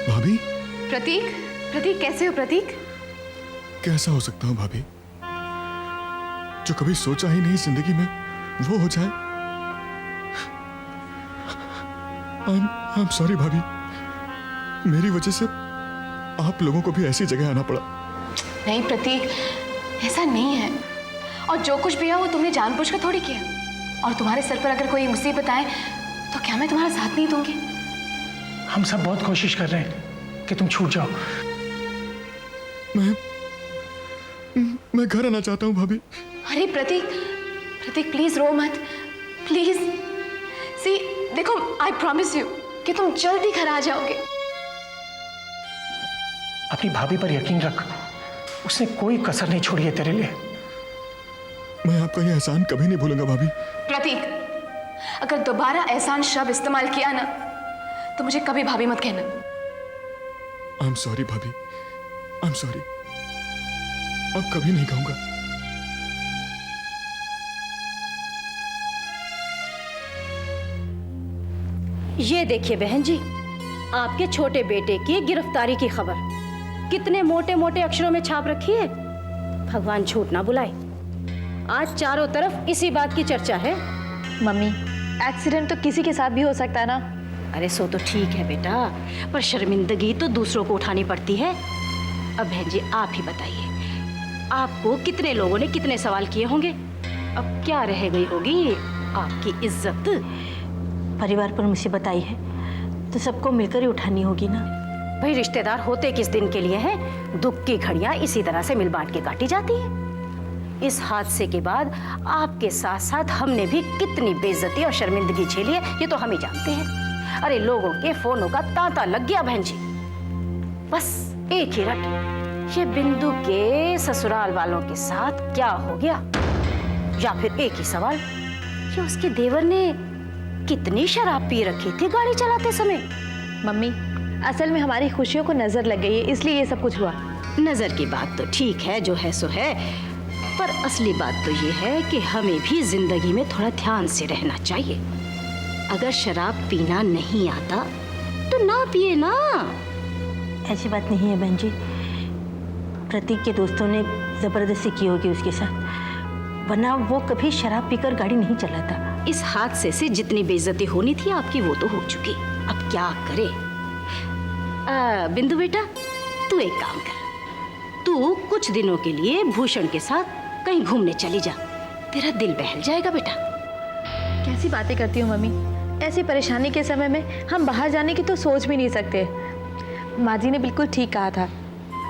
भाभी। प्रतीक, प्रतीक कैसे हो प्रतीक? कैसा हो सकता हूँ भाभी? जो कभी सोचा ही नहीं जिंदगी में वो हो जाए। I'm sorry भाभी, मेरी वजह से आप लोगों को भी ऐसी जगह आना पड़ा। नहीं प्रतीक, ऐसा नहीं है। और जो कुछ भी है वो तुमने जानबूझकर थोड़ी किया। और तुम्हारे सर पर अगर कोई मुसीबत आए तो क्या मैं तुम्हारा साथ नहीं दूंगी? हम सब बहुत कोशिश कर रहे हैं कि तुम छूट जाओ। मैं घर आना चाहता हूँ भाभी। अरे प्रतीक, प्रतीक प्लीज रो मत, प्लीज। सी देखो, आई प्रॉमिस यू कि तुम जल्दी घर आ जाओगे। अपनी भाभी पर यकीन रख, उसने कोई कसर नहीं छोड़ी है तेरे लिए। मैं आपका ये एहसान कभी नहीं भूलूंगा भाभी। प्रतीक, अगर दोबारा एहसान शब्द इस्तेमाल किया ना तो मुझे कभी भाभी मत कहना। I'm sorry भाभी, I'm sorry। अब कभी नहीं कहूंगा। ये देखिए बहन जी, आपके छोटे बेटे की गिरफ्तारी की खबर कितने मोटे मोटे अक्षरों में छाप रखी है। भगवान झूठ ना बुलाए, आज चारों तरफ इसी बात की चर्चा है। मम्मी, एक्सीडेंट तो किसी के साथ भी हो सकता है ना। अरे सो तो ठीक है बेटा, पर शर्मिंदगी तो दूसरों को उठानी पड़ती है। अब बहन जी आप ही बताइए, आपको कितने लोगों ने कितने सवाल किए होंगे, अब क्या रह गई होगी आपकी इज्जत। परिवार पर मुसीबत आई है तो सबको मिलकर ही उठानी होगी ना। भाई रिश्तेदार होते किस दिन के लिए हैं? दुख की घड़ियां इसी तरह से मिल बांट के काटी जाती हैं। इस हादसे के बाद आपके साथ साथ हमने भी कितनी बेइज्जती और शर्मिंदगी झेली है, ये तो हम ही जानते हैं। अरे लोगों के फोनों का तांता लग गया बहन जी। बस एक ही रट, ये बिंदु के ससुराल वालों के साथ क्या हो गया? या फिर एक ही सवाल, ये उसके देवर ने कितनी शराब पी रखी थी गाड़ी चलाते समय? मम्मी, असल में हमारी खुशियों को नजर लग गई है, इसलिए ये सब कुछ हुआ। नजर की बात तो ठीक है, जो है सो है, पर असली बात तो ये है कि हमें भी जिंदगी में थोड़ा ध्यान से रहना चाहिए। अगर शराब पीना नहीं आता तो ना पिए ना। ऐसी बात नहीं है बहन जी, प्रतीक के दोस्तों ने जबरदस्ती की होगी उसके साथ, वरना वो कभी शराब पीकर गाड़ी नहीं चलाता। इस हादसे से जितनी बेइज्जती होनी थी आपकी वो तो हो चुकी, अब क्या करे। बिंदु बेटा, तू एक काम कर, तू कुछ दिनों के लिए भूषण के साथ कहीं घूमने चली जा, तेरा दिल बहल जाएगा बेटा। कैसी बातें करती हो मम्मी, ऐसी परेशानी के समय में हम बाहर जाने की तो सोच भी नहीं सकते। माँ जी ने बिल्कुल ठीक कहा था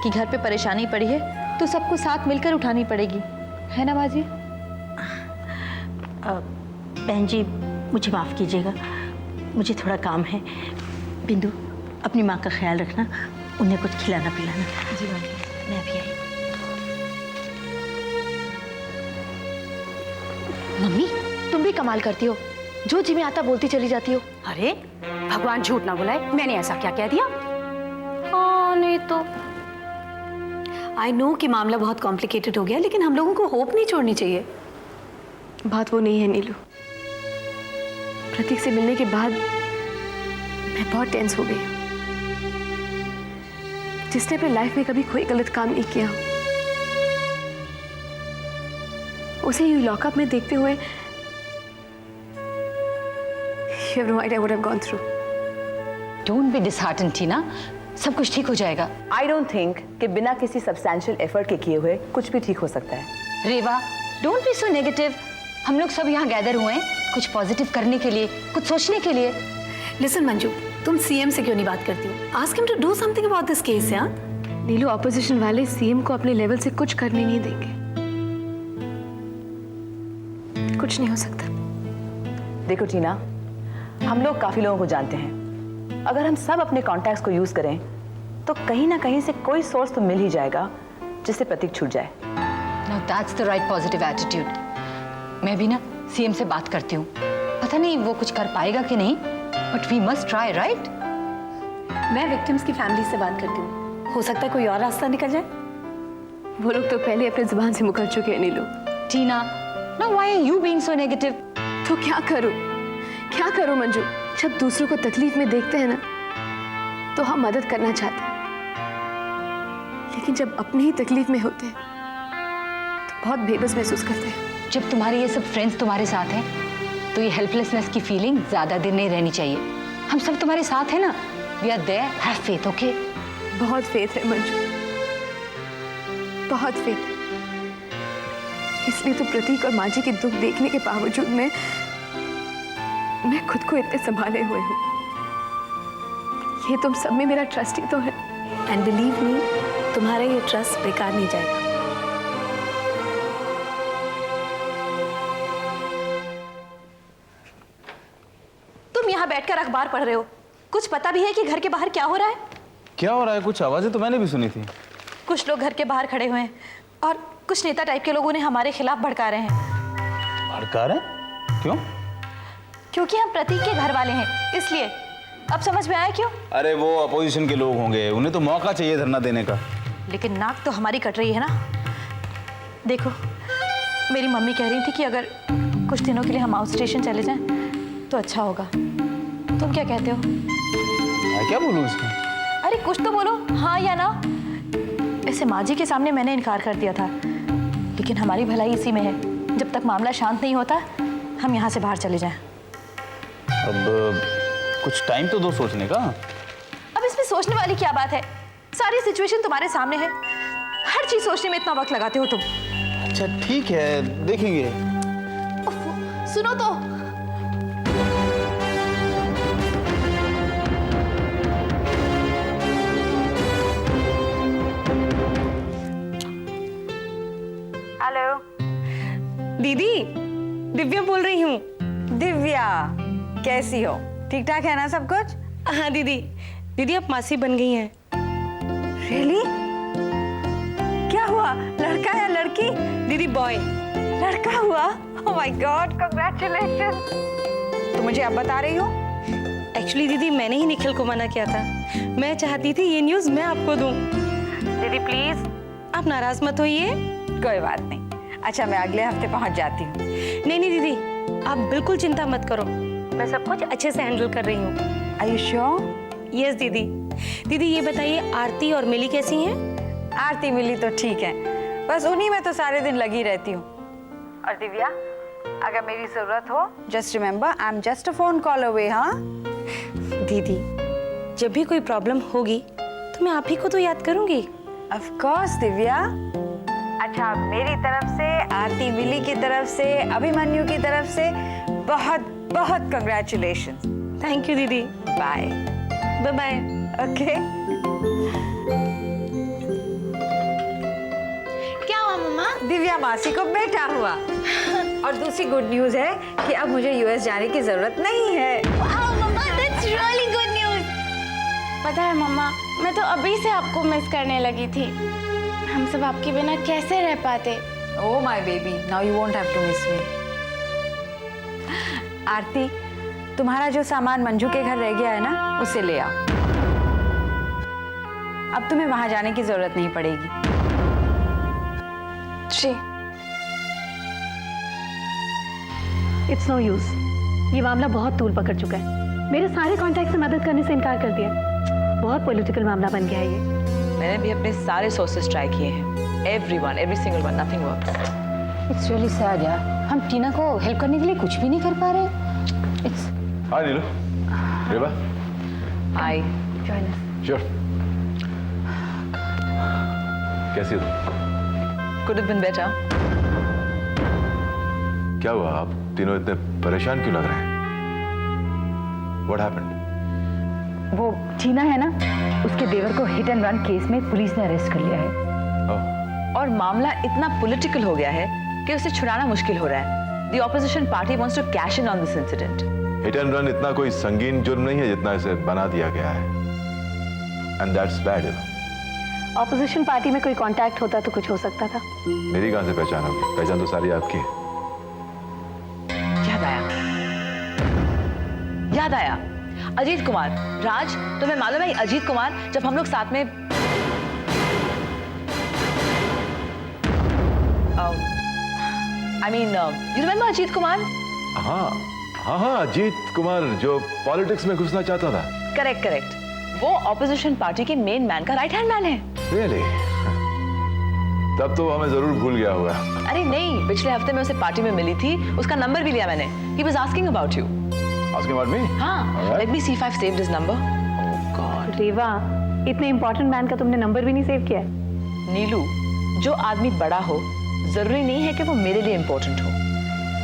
कि घर पे परेशानी पड़ी है तो सबको साथ मिलकर उठानी पड़ेगी, है ना माँ जी? बहन जी मुझे माफ़ कीजिएगा, मुझे थोड़ा काम है। बिंदु, अपनी माँ का ख्याल रखना, उन्हें कुछ खिलाना पिलाना। जी माँ, मैं भी आई। मम्मी, तुम भी कमाल करती हो, जो जी में आता बोलती चली जाती हो। अरे भगवान झूठ ना बुलाए, मैंने ऐसा क्या कह दिया? हाँ नहीं तो। आई नो कि मामला बहुत कॉम्प्लिकेटेड हो गया, लेकिन हम लोगों को होप नहीं छोड़नी चाहिए। बात वो नहीं है नीलू, प्रतीक से मिलने के बाद मैं बहुत टेंस हो गई हूँ। जिसने अपने लाइफ में कभी कोई गलत काम नहीं किया, उसे यूं लॉकअप में देखते हुए you have no idea what I've gone through. Don't be disheartened, टीना, सब कुछ ठीक हो जाएगा। I don't think कि बिना किसी substantial effort के किए हुए कुछ भी ठीक हो सकता है। रेवा, don't be so negative। हम लोग सब यहाँ गैदर हुए हैं कुछ पॉजिटिव करने के लिए, कुछ सोचने के लिए। लिसन मंजू, तुम सीएम से क्यों नहीं बात करती हो? Ask him to do something about this case. यार नीलू, ऑपोजिशन वाले सीएम को अपने लेवल से कुछ करने नहीं देंगे, कुछ नहीं हो सकता। देखो टीना, हम लोग काफी लोगों को जानते हैं, अगर हम सब अपने कॉन्टैक्ट्स को यूज करें तो कहीं ना कहीं से कोई सोर्स तो मिल ही जाएगा जिससे प्रतीक छूट जाए। No, that's the right positive attitude। मैं भी ना सीएम से बात करती हूँ, पता नहीं वो कुछ कर पाएगा कि नहीं, but we must try, right? मैं विक्टिम्स की फैमिली से बात करती हूँ, हो सकता है कोई और रास्ता निकल जाए। वो लोग तो पहले अपने जुबान से मुकर चुके हैं नीलू। टीना, now why are you being so negative? तो क्या करूं मंजू, जब दूसरों को तकलीफ में देखते हैं ना तो हम मदद करना चाहते हैं, लेकिन जब अपनी ही तकलीफ में होते हैं तो बहुत बेबस महसूस करते हैं। जब तुम्हारे ये सब फ्रेंड्स तुम्हारे साथ हैं तो ये हेल्पलेसनेस की फीलिंग ज्यादा दिन नहीं रहनी चाहिए। हम सब तुम्हारे साथ हैं ना, we are there, have faith, okay? बहुत फेथ है मंजू, बहुत फेथ है। इसलिए तो प्रतीक और माँ जी के दुख देखने के बावजूद मैं खुद को इतने संभाले हुए हूँ। ये तुम सब में मेरा ट्रस्ट ही तो है। एंड बिलीव मी, तुम्हारा ये ट्रस्ट बेकार नहीं जाएगा। तुम यहाँ बैठकर अखबार पढ़ रहे हो, कुछ पता भी है कि घर के बाहर क्या हो रहा है? क्या हो रहा है? कुछ आवाजें तो मैंने भी सुनी थी। कुछ लोग घर के बाहर खड़े हुए हैं और कुछ नेता टाइप के लोगों ने हमारे खिलाफ भड़का रहे हैं। भड़का रहे? क्यों? क्योंकि हम प्रतीक के घर वाले हैं, इसलिए। अब समझ में आया क्यों? अरे वो अपोजिशन के लोग होंगे, उन्हें तो मौका चाहिए धरना देने का। लेकिन नाक तो हमारी कट रही है ना। देखो, मेरी मम्मी कह रही थी कि अगर कुछ दिनों के लिए हम आउट स्टेशन चले जाएं तो अच्छा होगा। तुम क्या कहते हो? मैं क्या बोलूं इसमें? अरे कुछ तो बोलो, हाँ या ना। ऐसे माँ जी के सामने मैंने इनकार कर दिया था, लेकिन हमारी भलाई इसी में है। जब तक मामला शांत नहीं होता, हम यहाँ से बाहर चले जाएं। अब कुछ टाइम तो दो सोचने का। अब इसमें सोचने वाली क्या बात है? सारी सिचुएशन तुम्हारे सामने है, हर चीज सोचने में इतना वक्त लगाते हो तुम। अच्छा ठीक है, देखेंगे। उफ, सुनो तो। हेलो दीदी, दिव्या बोल रही हूँ। दिव्या, कैसी हो? ठीक ठाक है ना सब कुछ? हाँ दीदी, दीदी आप मासी बन गई हैं। रियली? क्या हुआ, लड़का या लड़की? दीदी बॉय। लड़का हुआ? Oh my God, congratulation. तो मुझे अब बता रही हो? एक्चुअली दीदी मैंने ही निखिल को मना किया था। मैं चाहती थी ये न्यूज़ मैं आपको दूं। दीदी प्लीज। आप नाराज मत होइए। कोई बात नहीं। अच्छा, मैं अगले हफ्ते पहुंच जाती हूँ। नहीं नहीं दीदी, आप बिल्कुल चिंता मत करो, मैं सब कुछ अच्छे से हैंडल कर रही हूँ। Are you sure? यस दीदी। दीदी ये बताइए, आरती और मिली कैसी हैं? आरती मिली तो ठीक है, बस उन्हीं में तो सारे दिन लगी रहती हूँ। और दिव्या, अगर मेरी जरूरत हो, just remember I am just a phone call away. हाँ दीदी, जब भी कोई प्रॉब्लम होगी तो मैं आप ही को तो याद करूंगी। Of course Divya. अच्छा, मेरी तरफ से, आरती मिली की तरफ से, अभिमन्यु की तरफ से बहुत बहुत कंग्रेचुलेशंस। थैंक यू दीदी। Bye bye bye. ओके। क्या हुआ मम्मा? दिव्या मासी को बेटा हुआ। और दूसरी गुड न्यूज है कि अब मुझे यूएस जाने की जरूरत नहीं है। मम्मा, दैट्स रियली गुड न्यूज़। पता है मम्मा, मैं तो अभी से आपको मिस करने लगी थी। हम सब आपके बिना कैसे रह पाते। Oh my baby, now you won't have to miss me. Aarti, तुम्हारा जो सामान मंजू के घर रह गया है ना, उसे ले आओ। अब तुम्हें वहां जाने की जरूरत नहीं पड़ेगी। जी, इट्स नो यूज। ये मामला बहुत तूल पकड़ चुका है। मेरे सारे कॉन्टैक्ट से मदद करने से इनकार कर दिया। बहुत पॉलिटिकल मामला बन गया है ये। मैंने भी अपने सारे सोर्सेज ट्राई किए हैं। Every single one, nothing works. It's really sad यार, हम टीना को हेल्प करने के लिए कुछ भी नहीं कर पा रहे। It's hi Neelu, Reba, I sure. कैसी हो? Could have been better. क्या हुआ, आप तीनों इतने परेशान क्यों लग रहे हैं? What happened? वो टीना है ना, उसके देवर को हिट एंड रन केस में पुलिस ने अरेस्ट कर लिया है। और मामला इतना पॉलिटिकल हो गया है कि उसे छुड़ाना मुश्किल हो रहा है। The opposition party wants to cash in on this incident. Hit and run इतना कोई संगीन जुर्म नहीं है जितना इसे बना दिया गया है। And that's bad, you know. Opposition party में कोई कांटेक्ट होता तो कुछ हो सकता था। मेरी कहां से पहचान होगी? पहचान तो सारी आपकी है। याद आया, अजीत कुमार। राज, तुम्हें मालूम है अजीत कुमार जब हम लोग साथ में you remember अजीत कुमार? हाँ, अजीत कुमार जो पॉलिटिक्स में घुसना चाहता था। करेक्ट। वो ऑपोजिशन पार्टी के मेन मैन का राइट हैंड मैन है। Really? तब तो हमें जरूर भूल गया होगा। अरे नहीं, पिछले हफ्ते में उसे पार्टी में मिली थी, उसका नंबर भी लिया मैंने। He was asking about you. Asking about me? हाँ, Alright. let me see if I've saved his number. Oh God. रेवा, इतने इम्पोर्टेंट मैन का तुमने नंबर भी नहीं सेव किया है। नीलू, जो आदमी बड़ा हो, जरूरी नहीं है कि वो मेरे लिए इम्पोर्टेंट हो।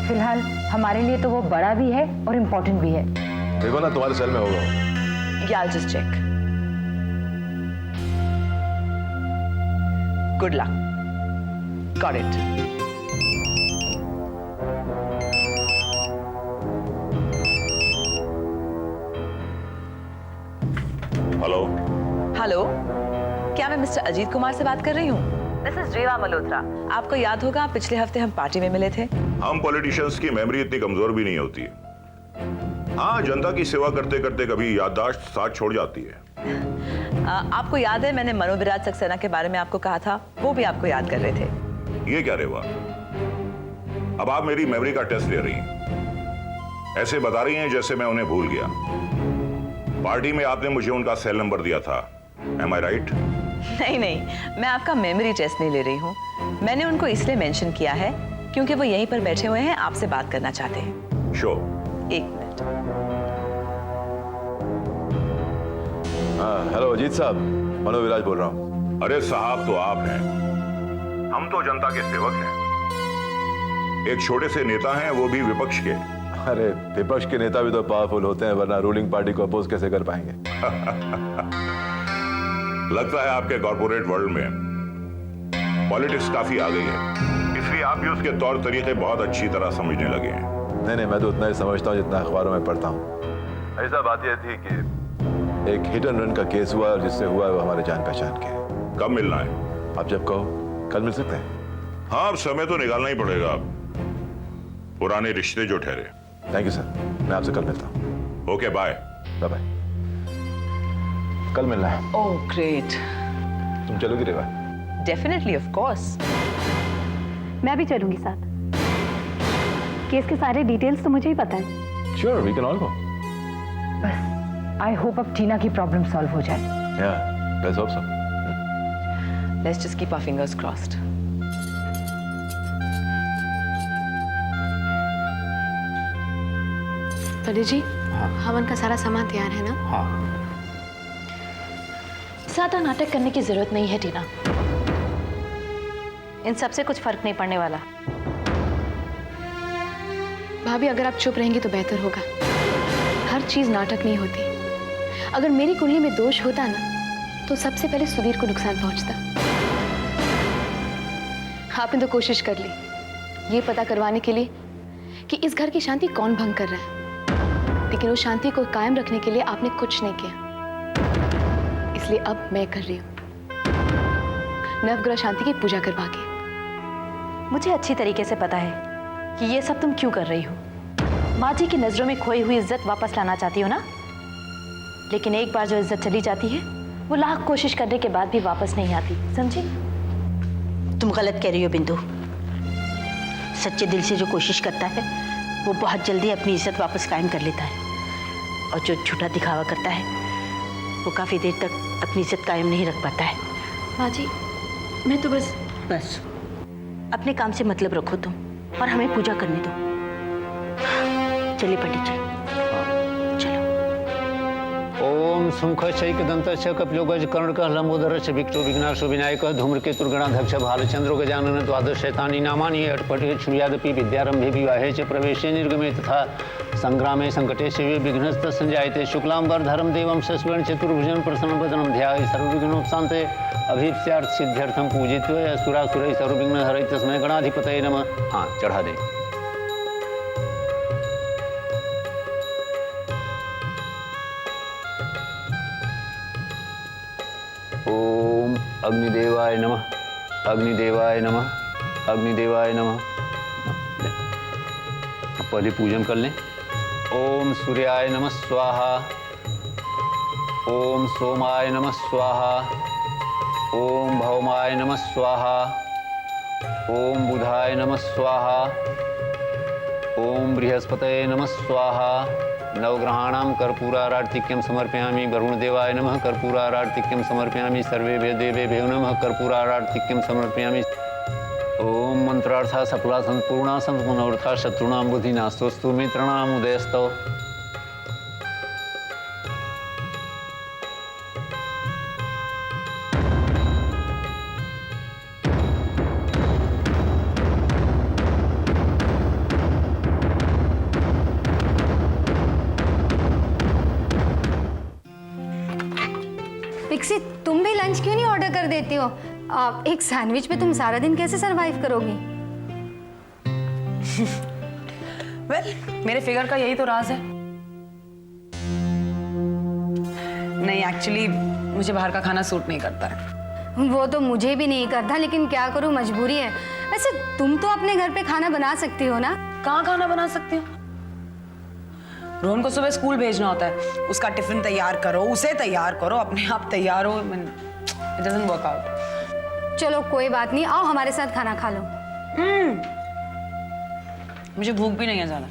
फिलहाल हमारे लिए तो वो बड़ा भी है और इम्पोर्टेंट भी है। देखो ना, तुम्हारे सेल में होगा। Yeah, I'll just check. Good luck. Got it. Hello. Hello, क्या मैं मिस्टर अजीत कुमार से बात कर रही हूँ? दिस इज रेवा मल्होत्रा। आपको याद होगा पिछले हफ्ते हम पार्टी में मिले थे। हम पॉलिटिशियंस की मेमोरी इतनी कमजोर भी नहीं होती। हाँ, जनता की सेवा करते करते कभी याददाश्त साथ छोड़ जाती है। आपको याद है मैंने मनोविराज सक्सेना के बारे में आपको कहा था, वो भी आपको याद कर रहे थे। ये क्या रेवा, अब आप मेरी मेमोरी का टेस्ट ले रही हैं। ऐसे बता रही हैं जैसे मैं उन्हें भूल गया। पार्टी में आपने मुझे उनका सेल नंबर दिया था, एम आई राइट? नहीं नहीं, मैं आपका मेमोरी टेस्ट नहीं ले रही हूँ। मैंने उनको इसलिए मेंशन किया है क्योंकि वो यहीं पर बैठे हुए हैं, आपसे बात करना चाहते हैं। श्योर। एक मिनट। हाँ, हेलो अजीत साहब, मनोविराज बोल रहा हूँ। अरे साहब तो आप हैं, हम तो जनता के सेवक हैं। एक छोटे से नेता हैं, वो भी विपक्ष के। अरे विपक्ष के नेता भी तो पावरफुल होते हैं, वरना रूलिंग पार्टी को अपोज कैसे कर पाएंगे? लगता है आपके कॉर्पोरेट वर्ल्ड में पॉलिटिक्स काफी आ गई है, इसलिए आप भी उसके तौर तरीके बहुत अच्छी तरह समझने लगे हैं। नहीं, मैं तो उतना ही समझता हूँ जितना अखबारों में पढ़ता हूँ। ऐसा बात यह थी कि एक हिट एंड रन का केस हुआ और जिससे हुआ वो हमारे जान पहचान के। कब मिलना है? आप जब कहो, कल मिल सकते हैं। हाँ, अब समय तो निकालना ही पड़ेगा, पुराने रिश्ते जो ठहरे। थैंक यू सर, मैं आपसे कल मिलता हूँ। Okay, bye. Bye bye. कल मिलना है। Oh great. तुम चलोगी रेवा? Definitely, of course. मैं भी चलूंगी साथ। केस के सारे डिटेल्स तो मुझे ही पता है। Sure, we can all go. बस आई होप अब टीना की प्रॉब्लम सॉल्व हो जाए। Yeah, let's hope so. Let's just keep our fingers crossed. Pandit ji, हवन का सारा सामान तैयार है ना? हाँ। ज्यादा नाटक करने की जरूरत नहीं है टीना। इन सब से कुछ फर्क नहीं पड़ने वाला। भाभी, अगर आप चुप रहेंगी तो बेहतर होगा। हर चीज नाटक नहीं होती। अगर मेरी कुंडली में दोष होता ना, तो सबसे पहले सुधीर को नुकसान पहुंचता। आपने तो कोशिश कर ली ये पता करवाने के लिए कि इस घर की शांति कौन भंग कर रहा है, लेकिन उस शांति को कायम रखने के लिए आपने कुछ नहीं किया। इसलिए अब मैं कर रही हूं, नवग्रह शांति की पूजा करवा के। मुझे अच्छी तरीके से पता है कि ये सब तुम क्यों कर रही हो। माँ जी की नजरों में खोई हुई इज्जत वापस लाना चाहती हो ना, लेकिन एक बार जो इज्जत चली जाती है वो लाख कोशिश करने के बाद भी वापस नहीं आती, समझी? तुम गलत कह रही हो बिंदु। सच्चे दिल से जो कोशिश करता है वो बहुत जल्दी अपनी इज्जत वापस कायम कर लेता है, और जो झूठा दिखावा करता है वो काफी देर तक अपनी इज्जत कायम नहीं रख पाता है। माँ जी, मैं तो बस अपने काम से मतलब रखो तुम, और हमें पूजा करने दो। चलिए पंडित जी, चलो। ओम सुमुखश्चैकदन्तश्च कपिलो गजकर्णकः लंबोदरश्च विक्टो विघ्नाशो विनायकः धूम्रकेतुर्गणाध्यक्षः भालचन्द्रो गजाननः द्वादश शैतानि नामानि अटपटे श्रूयादपि विद्यारम्भे विवाहे च प्रवेशे निर्गमे तथा संग्रामे संकटे शिवे विघ्नस्तः संजायते शुक्लाम्बरधरं देवं शशिवर्णं चतुर्भुजं प्रसन्नवदनं ध्यायेत् सर्वविघ्नोपशान्ते अभीप्स्यार्थ सिद्ध्यर्थं पूजित्वा असुरासुरैः सर्वविघ्नहरैः तस्मै गणाधिपतये नमः। हाँ, चढ़ा दें। ओम अग्निदेवाय नमः, अग्निदेवाय नमः, अग्निदेवाय नमः। पहले पूजन कर लें। ओम सूर्याय नमः स्वाहा, ओम सोमाय नमः स्वाहा, ओम भौमाय नमः स्वाहा, ओम बुधाय नमः स्वाहा, ओम बृहस्पतये नमः स्वाहा, नवग्रहाणां कर्पूरारार्तिक्यं समर्पयामि। वरुणदेवाय नमः कर्पूरारार्तिक्यं समर्पयामि। सर्वेभ्यो देवेभ्यो नमः कर्पूरारार्तिक्यं समर्पयामि। ओम मंत्रार्था सफला संपूर्णा संत मनोरथा शत्रुणां बुद्धिनास्तोस्तु मित्राणाम् उदयस्तौ। पिक्सी, तुम भी लंच क्यों नहीं ऑर्डर कर देती हो? एक सैंडविच पे तुम सारा दिन कैसे सरवाइव करोगी? वेल, मेरे फिगर का यही तो राज है। नहीं, एक्चुअली मुझे बाहर का खाना सूट नहीं करता है। वो तो मुझे भी नहीं करता, लेकिन क्या करूं, मजबूरी है। वैसे तुम तो अपने घर पे खाना बना सकती हो ना? कहाँ खाना बना सकती हूँ? रोहन को सुबह स्कूल भेजना होता है, उसका टिफिन तैयार करो, उसे तैयार करो, अपने आप तैयार हो। It doesn't work out. चलो कोई बात नहीं, आओ हमारे साथ खाना खा लो। मुझे भूख भी नहीं है ज्यादा।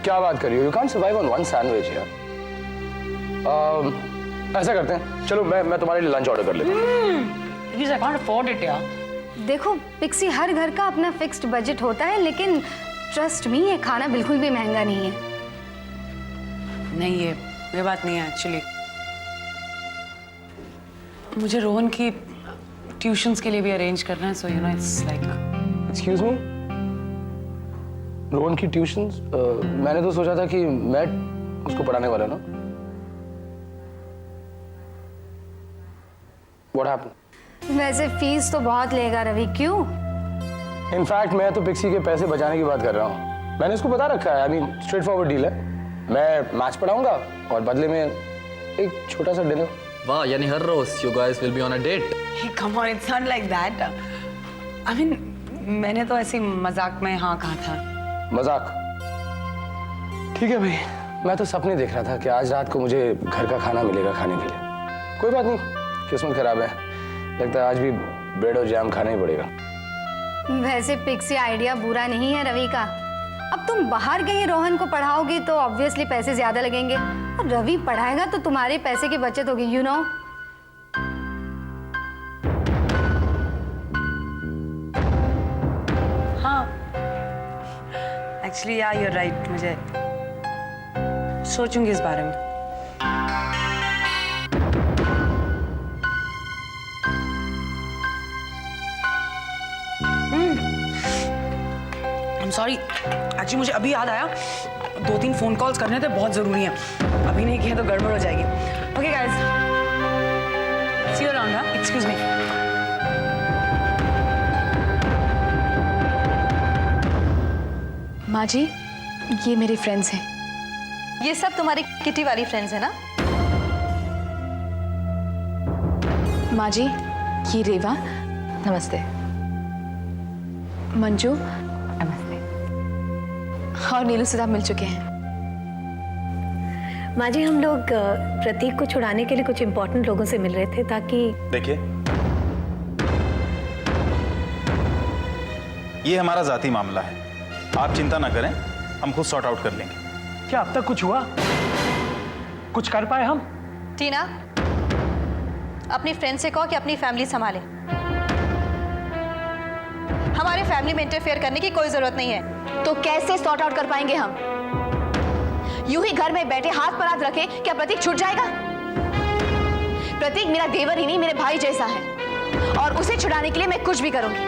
क्या बात कर रही हो? You can't survive on one sandwich यार। ऐसा करते हैं, चलो मैं तुम्हारे लिए लंच ऑर्डर कर लेता हूँ। Please, I can't afford it यार। देखो पिक्सी, हर घर का अपना फिक्स्ड बजट होता है, लेकिन ट्रस्ट मी, ये खाना बिल्कुल भी महंगा नहीं है। नहीं, ये बात नहीं है एक्चुअली। मुझे रोहन की ट्यूशंस के लिए भी अरेंज करना है, so you know it's like. Excuse me, Rohan की ट्यूशंस? मैंने तो सोचा था कि मैं उसको पढ़ाने वाला ना। What happened? वैसे फीस तो बहुत लेगा रवि, क्यों? इनफैक्ट मैं तो पिक्सी के पैसे बचाने की बात कर रहा हूँ। मैंने उसको बता रखा है, I mean straight forward deal है। मैं मैथ्स पढ़ाऊंगा और बदले में एक छोटा सा डिनर। वाह, यानी हर रोज you guys will be on a date. Come on, it's not like that. I mean मैंने तो ऐसे मजाक में हाँ कहा था। मजाक? ठीक है भाई, मैं तो सपने देख रहा था कि आज रात को मुझे घर का खाना मिलेगा खाने के लिए। कोई बात नहीं, किस्मत खराब है, लगता है आज भी ब्रेड और जैम खाना ही पड़ेगा। वैसे पिक्सी, आइडिया बुरा नहीं है रवि का। अब तुम बाहर कहीं रोहन को पढ़ाओगी तो ऑब्वियसली पैसे ज्यादा लगेंगे, और रवि पढ़ाएगा तो तुम्हारे पैसे की बचत होगी, यू नो। हाँ, एक्चुअली यार, you're right, मुझे सोचूंगी इस बारे में। सॉरी, एक्चुअली मुझे अभी याद आया, 2-3 फोन कॉल्स करने थे, बहुत जरूरी हैं। अभी नहीं किए तो गड़बड़ हो जाएगी। Okay guys, see you around. हाँ, एक्सक्यूज मी। माँ जी, ये मेरे फ्रेंड्स हैं। ये सब तुम्हारी किटी वाली फ्रेंड्स है ना? माँ जी, ये रेवा, नमस्ते। मंजू नमस्ते। और नीलू से आप मिल चुके हैं। माँ जी, हम लोग प्रतीक को छुड़ाने के लिए कुछ इम्पोर्टेंट लोगों से मिल रहे थे, ताकि देखिए, ये हमारा जाती मामला है, आप चिंता ना करें, हम खुद सॉर्ट आउट कर लेंगे। क्या अब तक कुछ हुआ? कुछ कर पाए हम? टीना, अपनी फ्रेंड से कहो कि अपनी फैमिली संभाले। हमारे फैमिली में इंटरफेयर करने की कोई जरूरत नहीं है। तो कैसे सॉर्ट आउट कर पाएंगे हम? यूं ही घर में बैठे हाथ पर हाथ रखे क्या प्रतीक छूट जाएगा? प्रतीक मेरा देवर ही नहीं, मेरे भाई जैसा है, और उसे छुड़ाने के लिए मैं कुछ भी करूंगी।